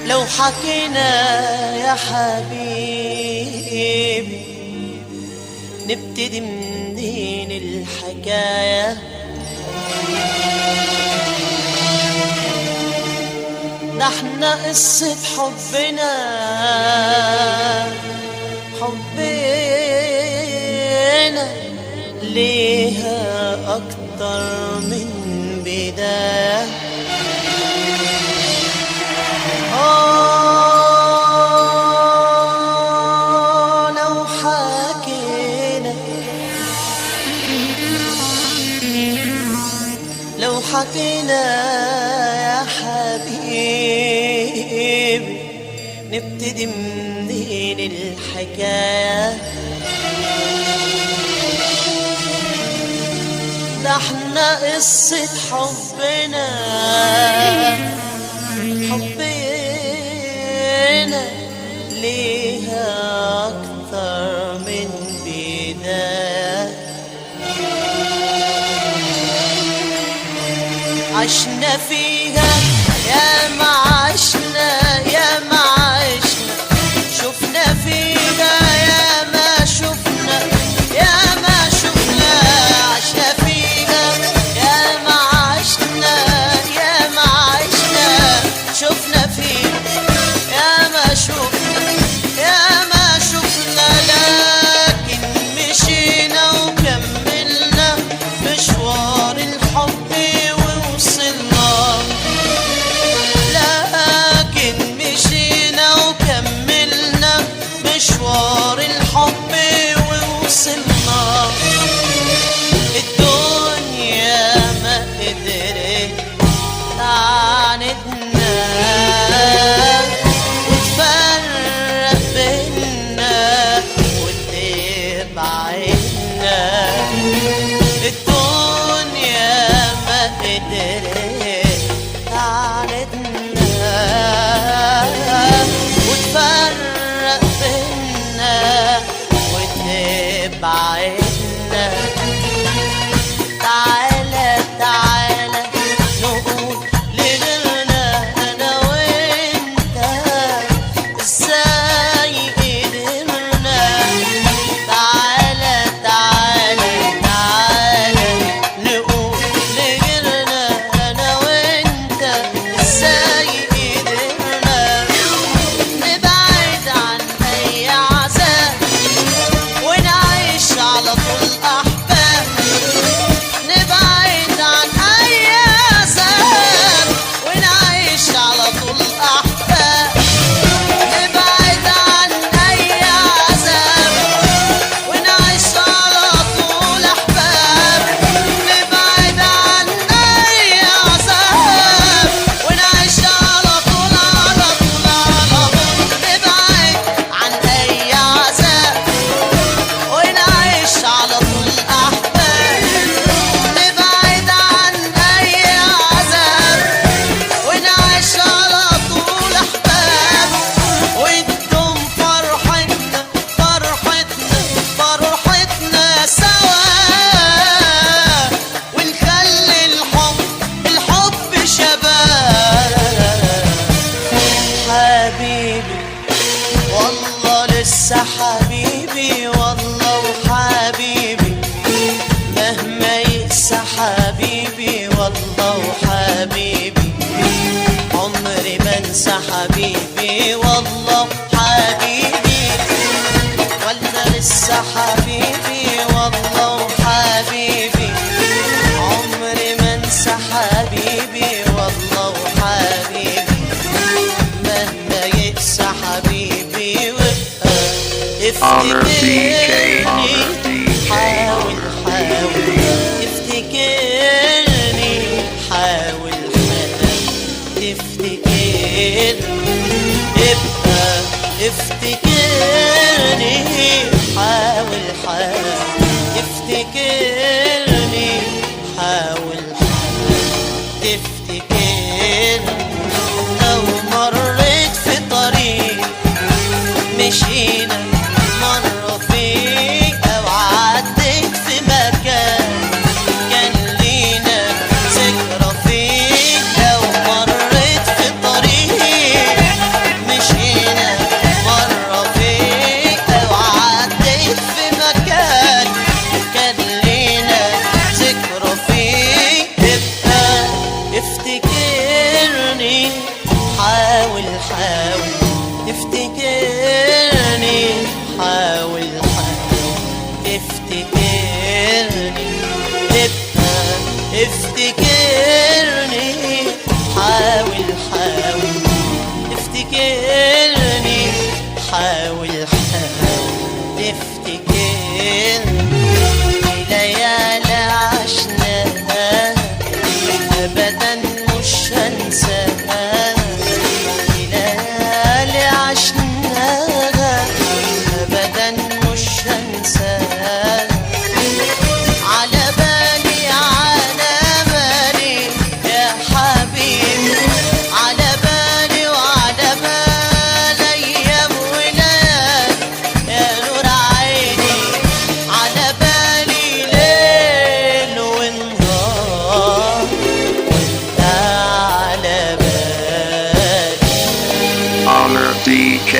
لو حكينا يا حبيبي نبتدي منين الحكاية؟ ده احنا قصة حبنا ليها أكتر من بداية. لو حكينا يا حبيبي نبتدي منين الحكاية؟ ده احنا قصة حبنا ليها أكتر من بداية. عشنا فيها يا ما عشنا يا ما عشنا، شفنا فيها يا ما شفنا يا ما شفنا، عشنا فيها يا ما عشنا يا ما عشنا، شفنا فيها يا ما شفنا يا ما شفنا، لكن مشينا وكملنا مشوار الحب ووصلنا، لكن مشينا وكملنا مشوار الحب ووصلنا. الدنيا ما قدرت تعاندنا وتفرق بينا وتبعدنا، الدنيا ما قدرت تعاندنا وتفرق بينا وتبعدنا. تعالى تعالى نقول لغيرنا أنا وإنت إزاي قدرنا. تعالى تعالى تعالى نقول لغيرنا أنا وإنت إزاي قدرنا. نبعد عن أي عذاب ونعيش على طول أحباب، نبعد عن أي عذاب ونعيش على طول أحباب، نبعد عن أي عذاب ونعيش على طول أحباب، نبعد عن أي عذاب ونعيش على طول على طول على طول، نبعد عن أي عذاب ونعيش على طول أحباب، نبعد عن أي عذاب ونعيش على طول أحباب. وانتم فرحتنا فرحتنا فرحتنا سوا، ونخلي الحب شباب. حبيبي والله لسه حبيبي والله وحبيبي مهما يقسى حبيبي والله وحبيبي عمري ما انسى حبيبي والله وحبيبي، والله لسه حبيبي والله وحبيبي عمري ما انسى حبيبي والله وحبيبي مهما يقسى حبيبي Honor DJ, افتكرني Honor DJ, حاول Honor حاول DJ. افتكرني حاول تفتكرني ابقى افتكرني حاول تفتكرني حاول تفتكرني. لو مريت في طريق مشينا مرة فيك أو عديت في مكان كان لينا ذكرى فيك، أو مريت في طريق حاول تفتكرني، حاول تفتكرني، ابقى افتكرني، حاول تفتكرني، حاول تفتكرني. ليالي عشناها أبدا مش هنساها، ليالي عشناها أبدا مش هنساها. على بالي يا حبيبي، على بالي وعلى بالي أيام وليالي يا نور عيني، على بالي ليل ونهار وانت على بالي. Honor DJ.